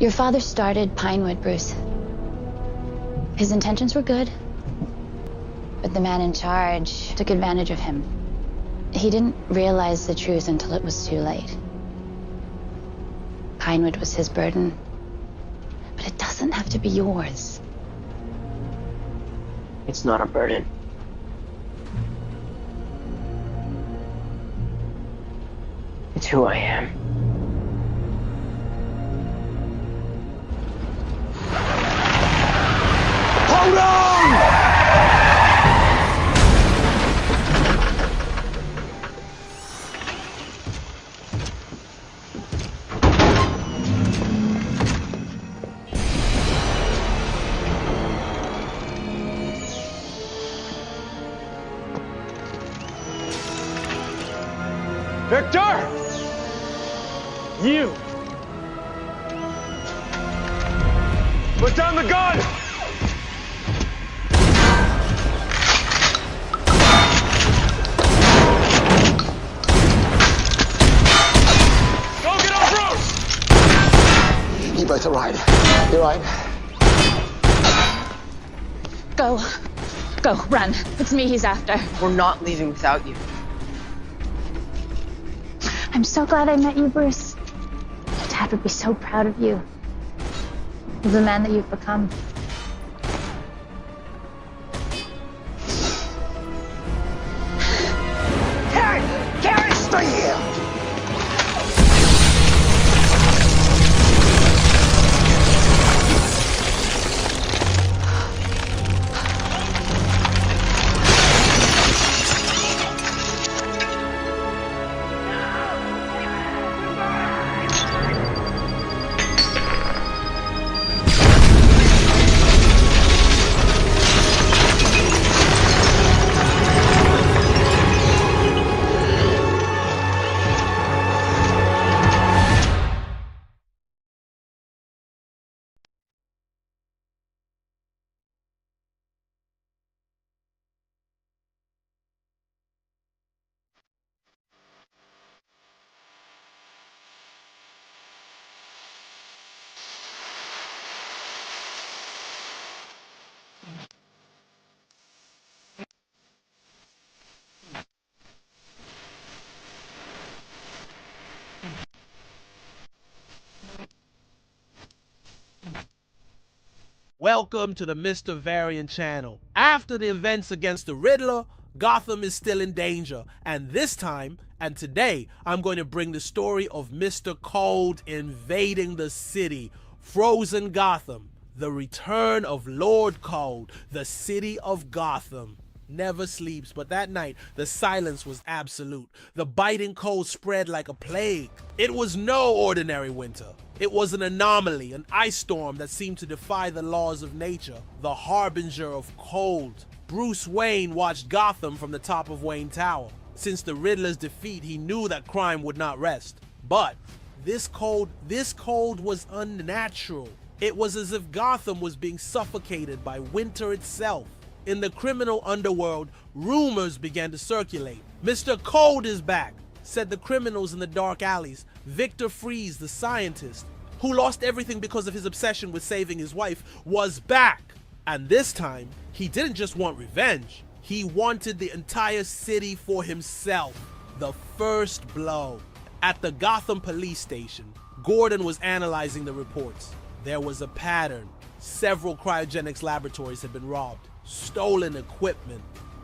Your father started Pinewood, Bruce. His intentions were good, but the man in charge took advantage of him. He didn't realize the truth until it was too late. Pinewood was his burden, but it doesn't have to be yours. It's not a burden. It's who I am. Hold on! Victor! You! Put down the gun! Go get on Bruce! You both are right. You're right. Go. Go, run. It's me he's after. We're not leaving without you. I'm so glad I met you, Bruce. Your dad would be so proud of you. Of the man that you've become. Carrie! Carrie, stay here! Welcome to the Mr. Variant channel. After the events against the Riddler, Gotham is still in danger, and this time, and today, I'm going to bring the story of Mr. Cold invading the city, frozen Gotham, the return of Lord Cold, the city of Gotham. Never sleeps, but that night, the silence was absolute. The biting cold spread like a plague. It was no ordinary winter. It was an anomaly, an ice storm that seemed to defy the laws of nature, the harbinger of cold. Bruce Wayne watched Gotham from the top of Wayne Tower. Since the Riddler's defeat, he knew that crime would not rest. But this cold was unnatural. It was as if Gotham was being suffocated by winter itself. In the criminal underworld, rumors began to circulate. Mr. Cold is back, said the criminals in the dark alleys. Victor Freeze, the scientist, who lost everything because of his obsession with saving his wife, was back. And this time, he didn't just want revenge. He wanted the entire city for himself. The first blow. At the Gotham police station, Gordon was analyzing the reports. There was a pattern. Several cryogenics laboratories had been robbed. Stolen equipment.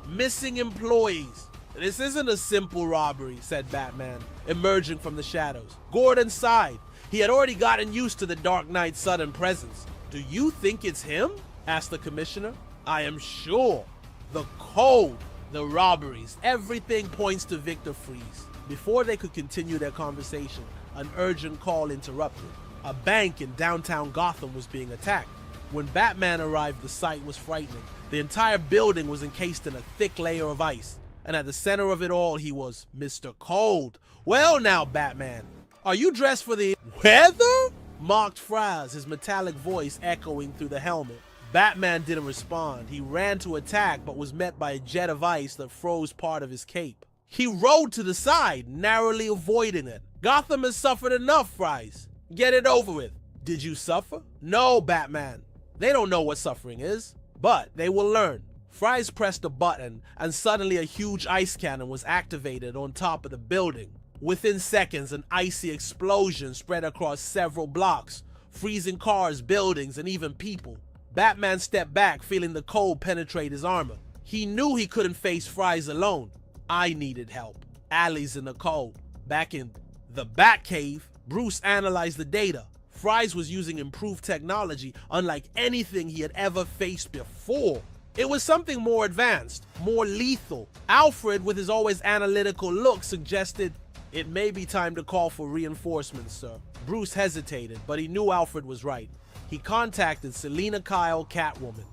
Missing employees. This isn't a simple robbery, said Batman, emerging from the shadows. Gordon sighed. He had already gotten used to the Dark Knight's sudden presence. Do you think it's him? Asked the commissioner. I am sure. The code, the robberies, everything points to Victor Freeze. Before they could continue their conversation, an urgent call interrupted. A bank in downtown Gotham was being attacked. When Batman arrived, the sight was frightening. The entire building was encased in a thick layer of ice, and at the center of it all, he was Mr. Cold. Well now, Batman, are you dressed for the weather? Mocked Fraz, his metallic voice echoing through the helmet. Batman didn't respond. He ran to attack, but was met by a jet of ice that froze part of his cape. He rode to the side, narrowly avoiding it. Gotham has suffered enough, Fraz. Get it over with. Did you suffer? No, Batman. They don't know what suffering is, but they will learn. Fries pressed a button, and suddenly a huge ice cannon was activated on top of the building. Within seconds, an icy explosion spread across several blocks, freezing cars, buildings, and even people. Batman stepped back, feeling the cold penetrate his armor. He knew he couldn't face Fries alone. I needed help. Allie's in the cold. Back in the Batcave, Bruce analyzed the data. Fries was using improved technology unlike anything he had ever faced before. It was something more advanced, more lethal. Alfred, with his always analytical look, suggested, "It may be time to call for reinforcements, sir." Bruce hesitated, but he knew Alfred was right. He contacted Selina Kyle, Catwoman.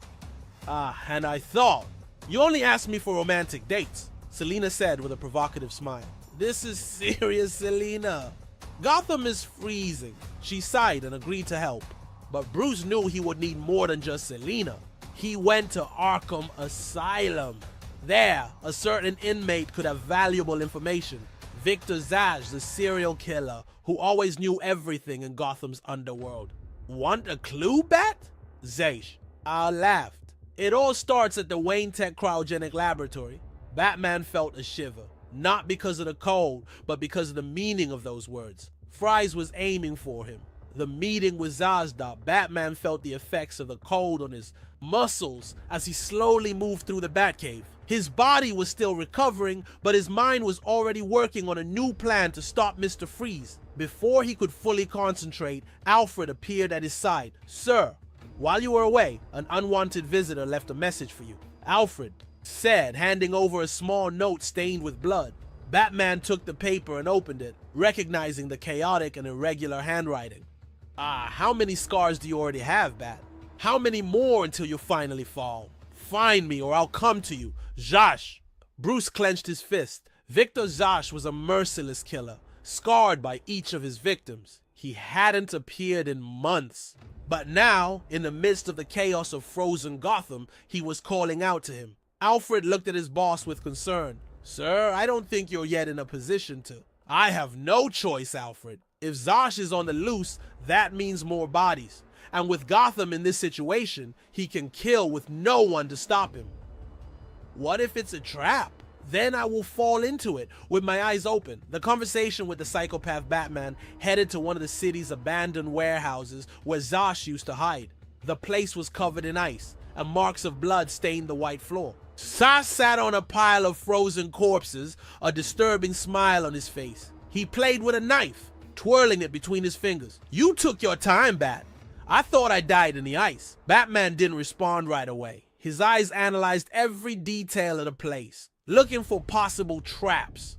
And I thought, "You only asked me for romantic dates," Selina said with a provocative smile. "This is serious, Selina. Gotham is freezing." She sighed and agreed to help. But Bruce knew he would need more than just Selina. He went to Arkham Asylum. There, a certain inmate could have valuable information. Victor Zsasz, the serial killer who always knew everything in Gotham's underworld. "Want a clue, Bat?" Zsasz. I laughed. "It all starts at the Wayne Tech Cryogenic Laboratory." Batman felt a shiver. Not because of the cold, but because of the meaning of those words. Fries was aiming for him. The meeting with Zsasz, Batman felt the effects of the cold on his muscles as he slowly moved through the Batcave. His body was still recovering, but his mind was already working on a new plan to stop Mr. Freeze. Before he could fully concentrate, Alfred appeared at his side. "Sir, while you were away, an unwanted visitor left a message for you," Alfred said, handing over a small note stained with blood. Batman took the paper and opened it, recognizing the chaotic and irregular handwriting. How many scars do you already have, Bat? How many more until you finally fall? Find me or I'll come to you. Zsasz." Bruce clenched his fist. Victor Zsasz was a merciless killer, scarred by each of his victims. He hadn't appeared in months. But now, in the midst of the chaos of frozen Gotham, he was calling out to him. Alfred looked at his boss with concern. "Sir, I don't think you're yet in a position to." "I have no choice, Alfred. If Zsasz is on the loose, that means more bodies. And with Gotham in this situation, he can kill with no one to stop him." "What if it's a trap? Then I will fall into it with my eyes open." The conversation with the psychopath Batman headed to one of the city's abandoned warehouses where Zsasz used to hide. The place was covered in ice, and marks of blood stained the white floor. Zsasz sat on a pile of frozen corpses, a disturbing smile on his face. He played with a knife, twirling it between his fingers. "You took your time, Bat. I thought I died in the ice." Batman didn't respond right away. His eyes analyzed every detail of the place, looking for possible traps.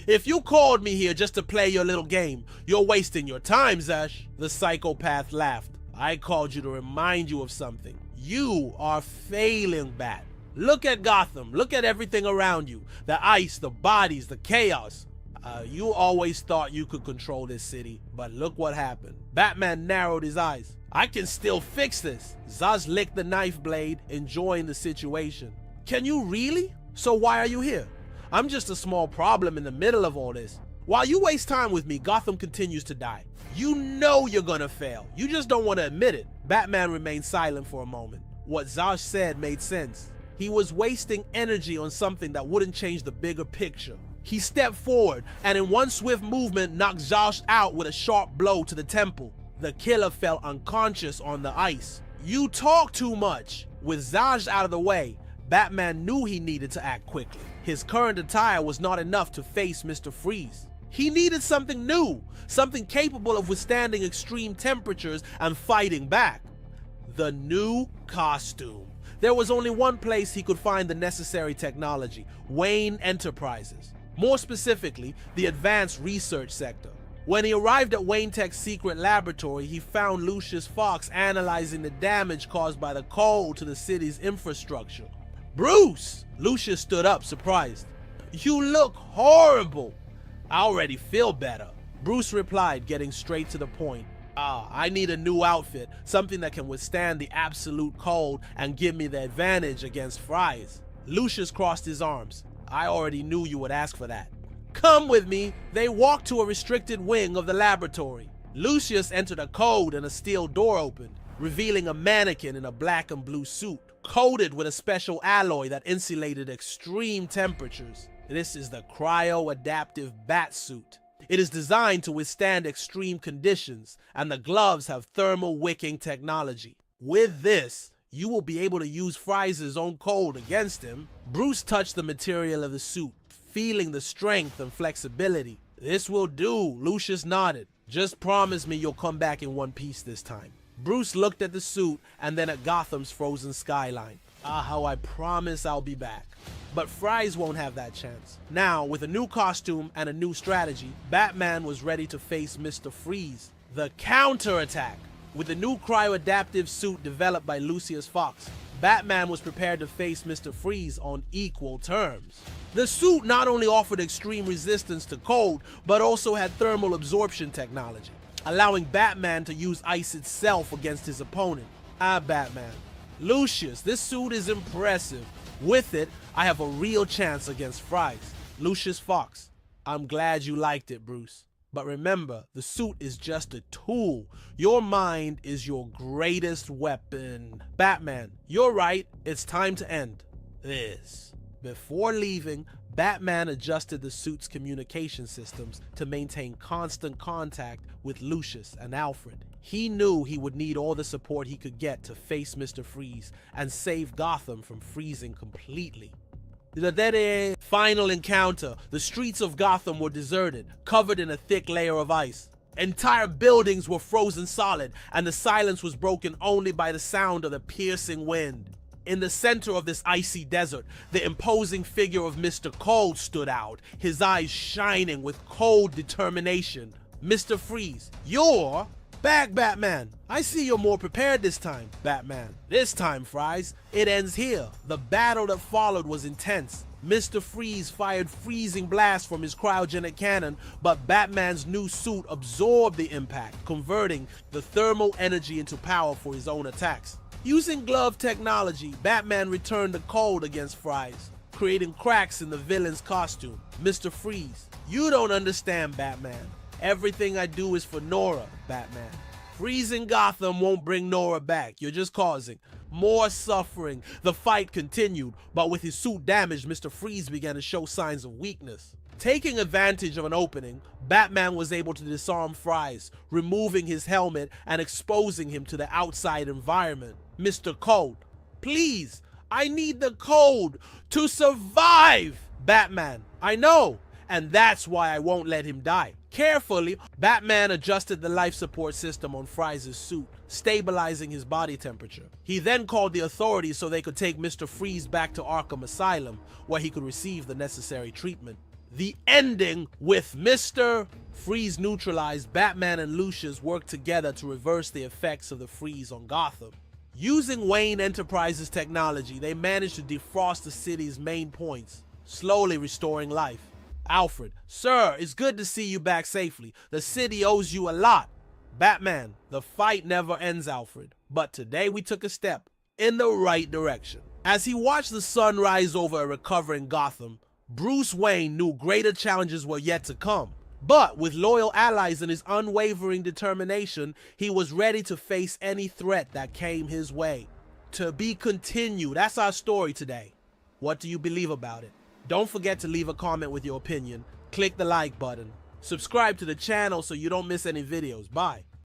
"If you called me here just to play your little game, you're wasting your time, Zsasz." The psychopath laughed. "I called you to remind you of something. You are failing, Bat. Look at Gotham. Look at everything around you. The ice, the bodies, the chaos. You always thought you could control this city, but look what happened." Batman narrowed his eyes. "I can still fix this." Zsasz licked the knife blade, enjoying the situation. "Can you really? So why are you here?" "I'm just a small problem in the middle of all this. While you waste time with me, Gotham continues to die. You know you're gonna fail. You just don't want to admit it." Batman remained silent for a moment. What Zsasz said made sense. He was wasting energy on something that wouldn't change the bigger picture. He stepped forward and in one swift movement knocked Zsasz out with a sharp blow to the temple. The killer fell unconscious on the ice. "You talk too much." With Zsasz out of the way, Batman knew he needed to act quickly. His current attire was not enough to face Mr. Freeze. He needed something new, something capable of withstanding extreme temperatures and fighting back. The new costume. There was only one place he could find the necessary technology: Wayne Enterprises. More specifically, the Advanced Research Sector. When he arrived at Wayne Tech's secret laboratory, he found Lucius Fox analyzing the damage caused by the cold to the city's infrastructure. "Bruce!" Lucius stood up, surprised. "You look horrible." "I already feel better," Bruce replied, getting straight to the point. I need a new outfit, something that can withstand the absolute cold and give me the advantage against Fries." Lucius crossed his arms. "I already knew you would ask for that." "Come with me." They walked to a restricted wing of the laboratory. Lucius entered a code and a steel door opened, revealing a mannequin in a black and blue suit, coated with a special alloy that insulated extreme temperatures. This is the cryo-adaptive bat suit. It is designed to withstand extreme conditions, and the gloves have thermal wicking technology. With this, you will be able to use Fry's own code against him. Bruce touched the material of the suit, feeling the strength and flexibility. This will do, Lucius nodded. Just promise me you'll come back in one piece this time. Bruce looked at the suit and then at Gotham's frozen skyline. Ah, how I promise I'll be back. But Fry's won't have that chance. Now, with a new costume and a new strategy, Batman was ready to face Mr. Freeze. The counterattack. With the new cryo-adaptive suit developed by Lucius Fox, Batman was prepared to face Mr. Freeze on equal terms. The suit not only offered extreme resistance to cold, but also had thermal absorption technology, allowing Batman to use ice itself against his opponent. Batman. Lucius, this suit is impressive. With it, I have a real chance against Fry's. Lucius Fox. I'm glad you liked it, Bruce. But remember, the suit is just a tool. Your mind is your greatest weapon. Batman, you're right. It's time to end this. Before leaving, Batman adjusted the suit's communication systems to maintain constant contact with Lucius and Alfred. He knew he would need all the support he could get to face Mr. Freeze and save Gotham from freezing completely. The final encounter. The streets of Gotham were deserted, covered in a thick layer of ice. Entire buildings were frozen solid, and the silence was broken only by the sound of the piercing wind. In the center of this icy desert, the imposing figure of Mr. Cold stood out, his eyes shining with cold determination. Mr. Freeze, you're back, Batman. I see you're more prepared this time, Batman. This time, Fries, it ends here. The battle that followed was intense. Mr. Freeze fired freezing blasts from his cryogenic cannon, but Batman's new suit absorbed the impact, converting the thermal energy into power for his own attacks. Using glove technology, Batman returned the cold against Fries, creating cracks in the villain's costume. Mr. Freeze, you don't understand, Batman. Everything I do is for Nora, Batman. Freezing Gotham won't bring Nora back. You're just causing more suffering. The fight continued, but with his suit damaged, Mr. Freeze began to show signs of weakness. Taking advantage of an opening, Batman was able to disarm Fries, removing his helmet and exposing him to the outside environment. Mr. Cold, please, I need the code to survive! Batman, I know, and that's why I won't let him die. Carefully, Batman adjusted the life support system on Fries' suit, stabilizing his body temperature. He then called the authorities so they could take Mr. Freeze back to Arkham Asylum, where he could receive the necessary treatment. The ending, with Mr. Freeze neutralized, Batman and Lucius worked together to reverse the effects of the freeze on Gotham. Using Wayne Enterprises technology, they managed to defrost the city's main points, slowly restoring life. Alfred, sir, it's good to see you back safely. The city owes you a lot. Batman, the fight never ends, Alfred. But today we took a step in the right direction. As he watched the sun rise over a recovering Gotham, Bruce Wayne knew greater challenges were yet to come. But with loyal allies and his unwavering determination, he was ready to face any threat that came his way. To be continued. That's our story today. What do you believe about it? Don't forget to leave a comment with your opinion. Click the like button. Subscribe to the channel so you don't miss any videos. Bye.